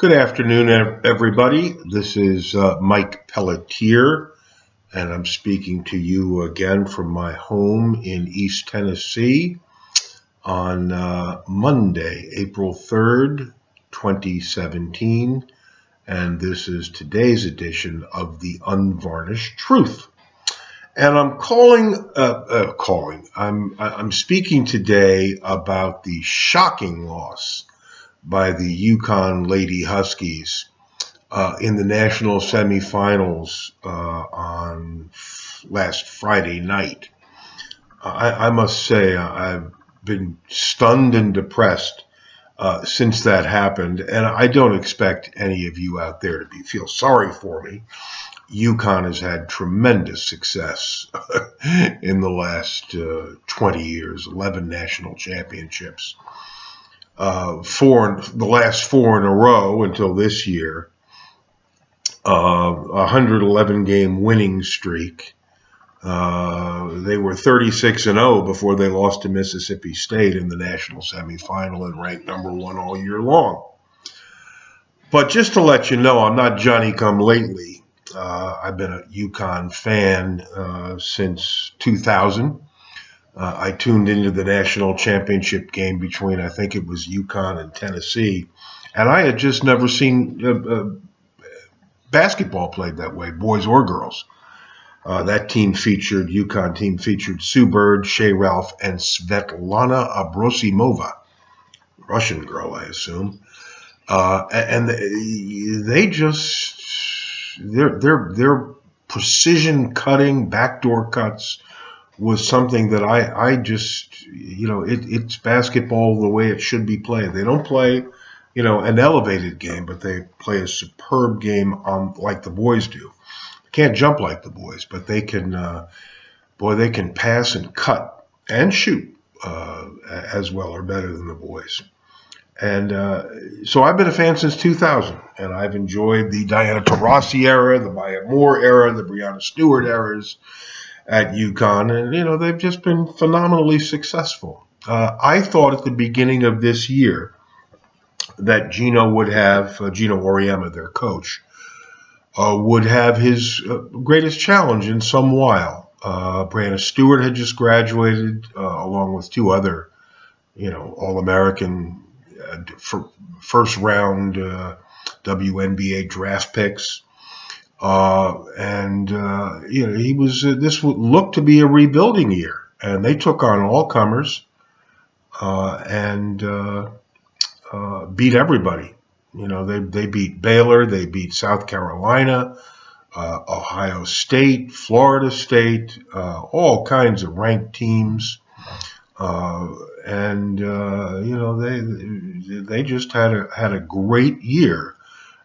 Good afternoon, everybody. This is Mike Pelletier, and I'm speaking to you again from my home in East Tennessee on Monday, April 3rd, 2017, and this is today's edition of the Unvarnished Truth. And I'm I'm speaking today about the shocking loss by the UConn Lady Huskies in the National Semifinals on last Friday night. I must say I've been stunned and depressed since that happened, and I don't expect any of you out there to feel sorry for me. UConn has had tremendous success in the last 20 years, 11 national championships. The last four in a row until this year, 111 game winning streak. They were 36-0 before they lost to Mississippi State in the national semifinal and ranked number one all year long. But just to let you know, I'm not Johnny-come-lately. I've been a UConn fan since 2000. I tuned into the national championship game between, I think it was UConn and Tennessee, and I had just never seen basketball played that way, boys or girls. That UConn team featured Sue Bird, Shea Ralph, and Svetlana Abrosimova, Russian girl, I assume. And their precision cutting, backdoor cuts, was something that I just, it's basketball the way it should be played. They don't play, an elevated game, but they play a superb game like the boys do. They can't jump like the boys, but they can, they can pass and cut and shoot as well or better than the boys. And so I've been a fan since 2000, and I've enjoyed the Diana Taurasi era, the Maya Moore era, the Breanna Stewart eras at UConn, and they've just been phenomenally successful. I thought at the beginning of this year that Geno Auriemma, their coach, would have his greatest challenge in some while. Breanna Stewart had just graduated, along with two other, All-American first round WNBA draft picks. This would look to be a rebuilding year, and they took on all comers and beat everybody. They beat Baylor, they beat South Carolina, Ohio State, Florida State, all kinds of ranked teams, they just had a great year.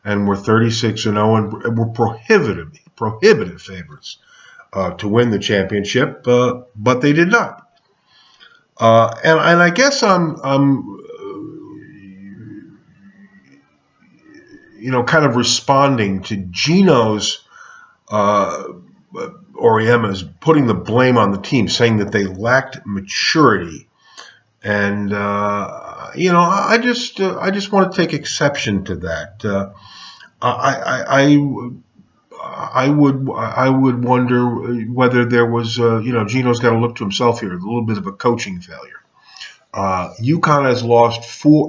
And were 36-0 and were prohibitive favorites to win the championship, but they did not. And I guess I'm kind of responding to Geno's Auriemma's putting the blame on the team, saying that they lacked maturity. And I just want to take exception to that. I would wonder whether there was, Geno's got to look to himself here, a little bit of a coaching failure. UConn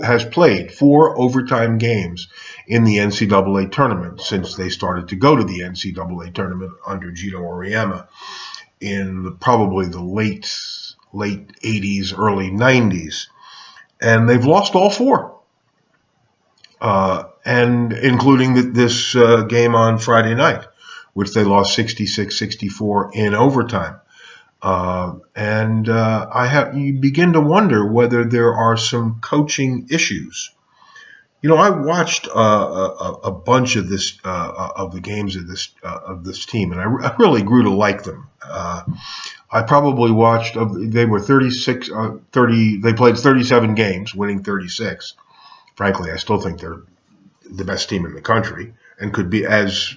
has played four overtime games in the NCAA tournament since they started to go to the NCAA tournament under Geno Auriemma in probably the late 80s, early 90s. And they've lost all four. And including this game on Friday night, which they lost 66-64 in overtime. You begin to wonder whether there are some coaching issues. I watched a bunch of the games of this team, and I really grew to like them. I probably watched. They were 30. They played 37 games, winning 36. Frankly, I still think they're the best team in the country, and could be, as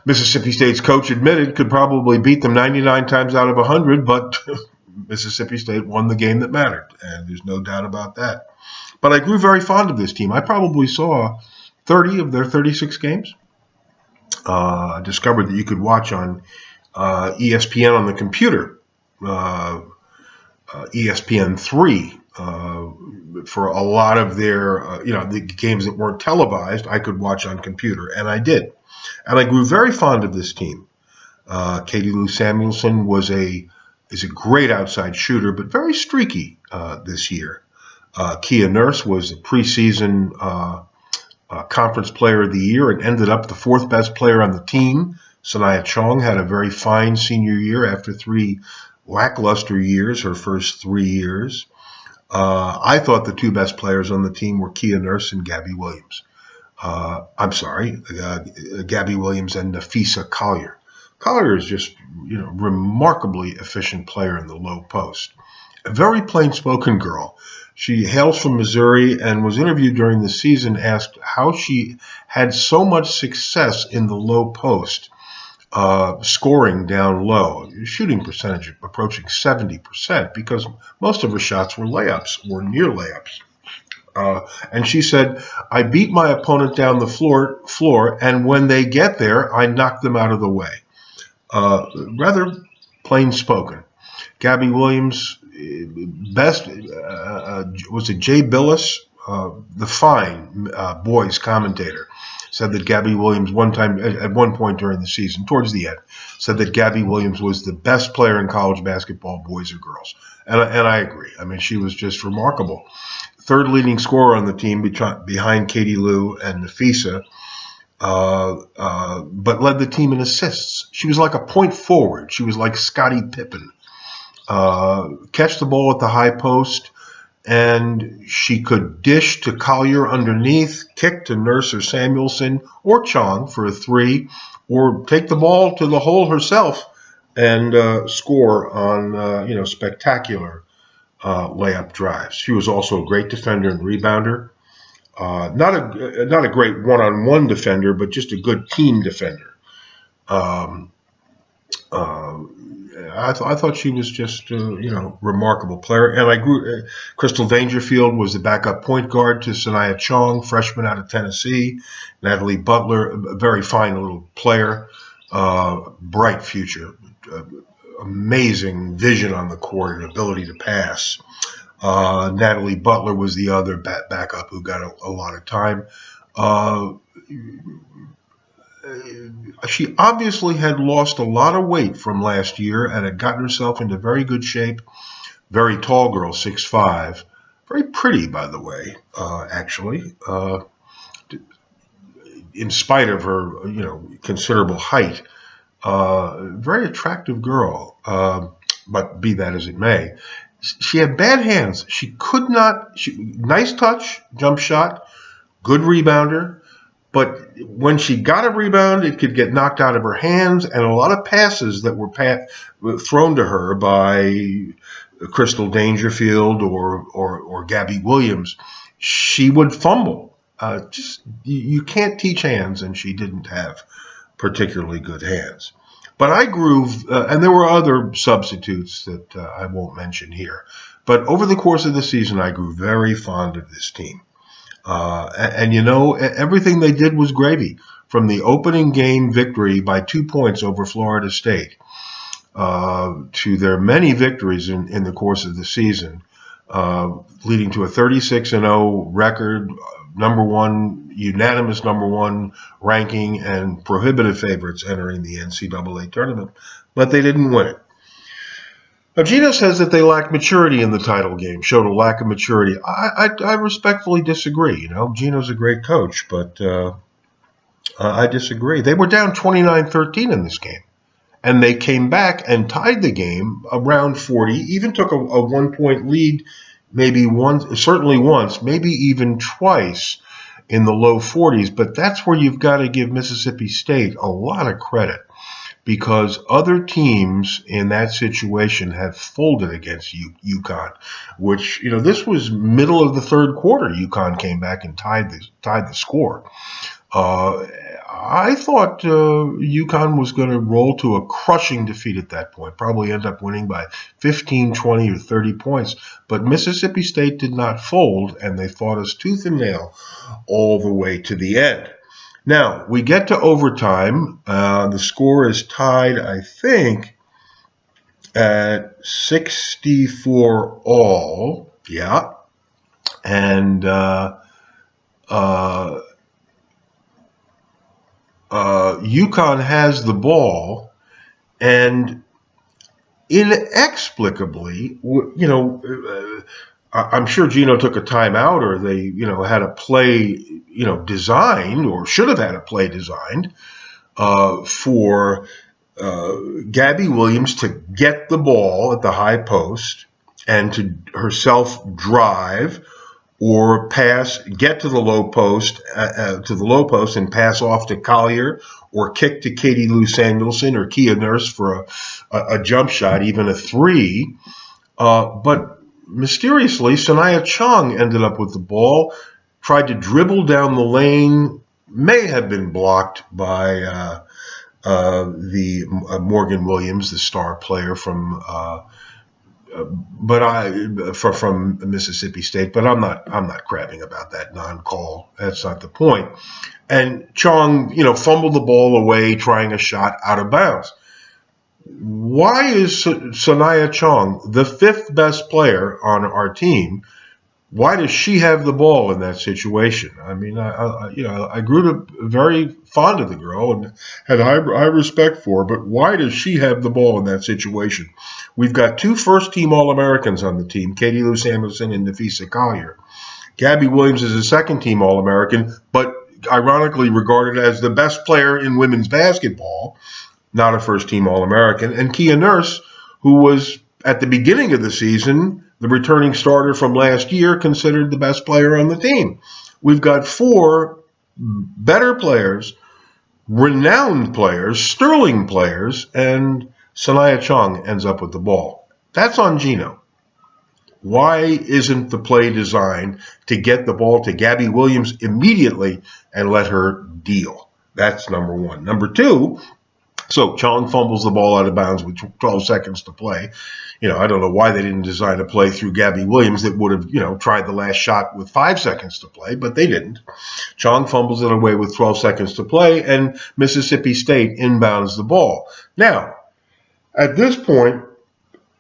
Mississippi State's coach admitted, could probably beat them 99 times out of 100. But Mississippi State won the game that mattered, and there's no doubt about that. But I grew very fond of this team. I probably saw 30 of their 36 games. I discovered that you could watch on ESPN on the computer, ESPN3, for a lot of their, the games that weren't televised, I could watch on computer, and I did. And I grew very fond of this team. Katie Lou Samuelson is a great outside shooter, but very streaky this year. Kia Nurse was a preseason Conference Player of the Year and ended up the fourth best player on the team. Sanaya Chong had a very fine senior year after 3 lackluster years, her first 3 years. I thought the 2 best players on the team were Kia Nurse and Gabby Williams. Gabby Williams and Nafisa Collier. Collier is just, remarkably efficient player in the low post. A very plain-spoken girl. She hails from Missouri and was interviewed during the season, asked how she had so much success in the low post, scoring down low, shooting percentage approaching 70%, because most of her shots were layups or near layups. And she said, I beat my opponent down the floor, and when they get there, I knock them out of the way. Rather plain-spoken. Gabby Williams, best was it Jay Billis, the fine boys commentator, said that Gabby Williams at one point during the season, towards the end, said that Gabby Williams was the best player in college basketball, boys or girls. And I agree. I mean, she was just remarkable. Third leading scorer on the team behind Katie Lou and Nafisa, but led the team in assists. She was like a point forward. She was like Scottie Pippen. Catch the ball at the high post, and she could dish to Collier underneath, kick to Nurse or Samuelson or Chong for a 3, or take the ball to the hole herself and score on spectacular layup drives. She was also a great defender and rebounder. Not a great one-on-one defender, but just a good team defender. I thought she was just remarkable player. And Crystal Dangerfield was the backup point guard to Sanaya Chong, freshman out of Tennessee. Natalie Butler, a very fine little player, bright future, amazing vision on the court and ability to pass. Natalie Butler was the other backup who got a lot of time. She obviously had lost a lot of weight from last year and had gotten herself into very good shape. Very tall girl, 6'5". Very pretty, by the way, actually. In spite of her, considerable height. Very attractive girl, but be that as it may. She had bad hands. She could not, nice touch, jump shot, good rebounder. But when she got a rebound, it could get knocked out of her hands, and a lot of passes that were thrown to her by Crystal Dangerfield or Gabby Williams, she would fumble. You can't teach hands, and she didn't have particularly good hands. But I grew, and there were other substitutes that I won't mention here. But over the course of the season, I grew very fond of this team. Everything they did was gravy. From the opening game victory by 2 points over Florida State to their many victories in the course of the season, leading to a 36-0 record, unanimous number one ranking, and prohibitive favorites entering the NCAA tournament. But they didn't win it. Now, Geno says that they lack maturity in the title game, showed a lack of maturity. I respectfully disagree. Geno's a great coach, but I disagree. They were down 29-13 in this game, and they came back and tied the game around 40, even took a 1-point lead certainly once, maybe even twice in the low 40s. But that's where you've got to give Mississippi State a lot of credit, because other teams in that situation have folded against UConn, which, this was middle of the third quarter. UConn came back and tied the score. I thought UConn was going to roll to a crushing defeat at that point, probably end up winning by 15, 20, or 30 points. But Mississippi State did not fold, and they fought us tooth and nail all the way to the end. Now, we get to overtime. The score is tied, I think, at 64 all. Yeah. And UConn has the ball, and inexplicably, I'm sure Geno took a timeout, or they, had a play, designed, or should have had a play designed for Gabby Williams to get the ball at the high post and to herself drive or pass, get to the low post, and pass off to Collier, or kick to Katie Lou Samuelson or Kia Nurse for a jump shot, even a three. But mysteriously, Sanaya Chong ended up with the ball, tried to dribble down the lane, may have been blocked by Morgan Williams, the star player from from Mississippi State, but I'm not crabbing about that non-call. That's not the point. And Chong, fumbled the ball away, trying a shot out of bounds. Why is Sanaya Chong, the fifth best player on our team, why does she have the ball in that situation? I mean, I grew up very fond of the girl and had high respect for her, but why does she have the ball in that situation? We've got two first-team All-Americans on the team, Katie Lou Samuelson and Nafisa Collier. Gabby Williams is a second-team All-American, but ironically regarded as the best player in women's basketball, not a first-team All-American. And Kia Nurse, who was, at the beginning of the season, the returning starter from last year, considered the best player on the team. We've got four better players, renowned players, sterling players, and Sanaya Chong ends up with the ball. That's on Geno. Why isn't the play designed to get the ball to Gabby Williams immediately and let her deal? That's number one. Number two, so Chong fumbles the ball out of bounds with 12 seconds to play. I don't know why they didn't design a play through Gabby Williams that would have, tried the last shot with 5 seconds to play, but they didn't. Chong fumbles it away with 12 seconds to play, and Mississippi State inbounds the ball. Now, at this point,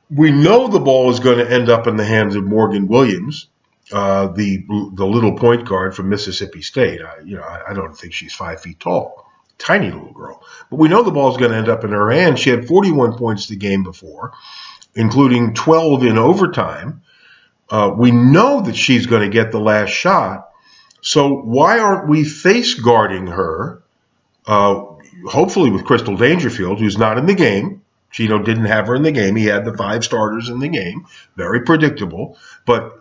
we know the ball is going to end up in the hands of Morgan Williams, the little point guard from Mississippi State. I don't think she's 5 feet tall. Tiny little girl. But we know the ball is going to end up in her hands. She had 41 points the game before, including 12 in overtime. We know that she's going to get the last shot. So why aren't we face guarding her, hopefully with Crystal Dangerfield, who's not in the game? Geno didn't have her in the game. He had the 5 starters in the game. Very predictable. But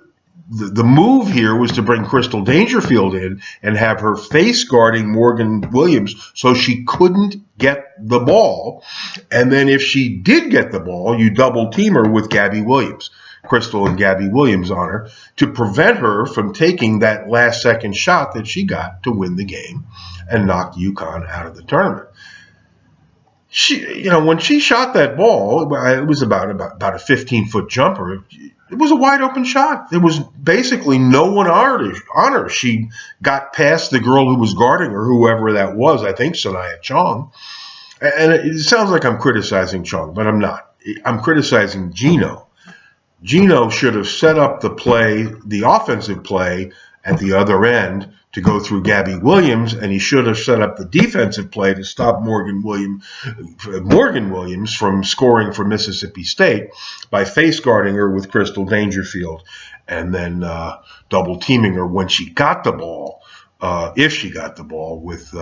the move here was to bring Crystal Dangerfield in and have her face guarding Morgan Williams so she couldn't get the ball. And then if she did get the ball, you double team her with Gabby Williams, Crystal and Gabby Williams on her, to prevent her from taking that last second shot that she got to win the game and knock UConn out of the tournament. She, when she shot that ball, it was about a 15-foot jumper. It was a wide open shot. There was basically no one on her. She got past the girl who was guarding her, whoever that was, I think Sanaya Chong. And it sounds like I'm criticizing Chong, but I'm not. I'm criticizing Geno. Geno should have set up the play, the offensive play, at the other end to go through Gabby Williams, and he should have set up the defensive play to stop Morgan Williams from scoring for Mississippi State by face guarding her with Crystal Dangerfield, and then double teaming her when she got the ball, if she got the ball, with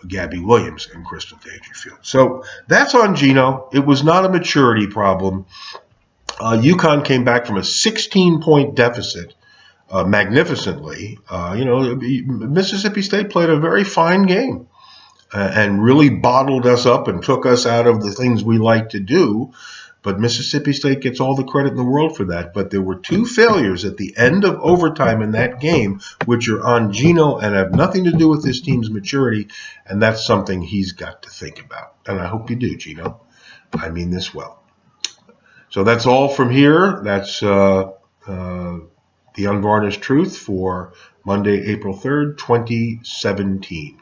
Gabby Williams and Crystal Dangerfield. So that's on Geno. It was not a maturity problem. UConn came back from a 16-point deficit magnificently. Mississippi State played a very fine game and really bottled us up and took us out of the things we like to do. But Mississippi State gets all the credit in the world for that. But there were 2 failures at the end of overtime in that game, which are on Geno and have nothing to do with this team's maturity, and that's something he's got to think about. And I hope you do, Geno. I mean this well. So that's all from here. That's the Unvarnished Truth for Monday, April 3rd, 2017.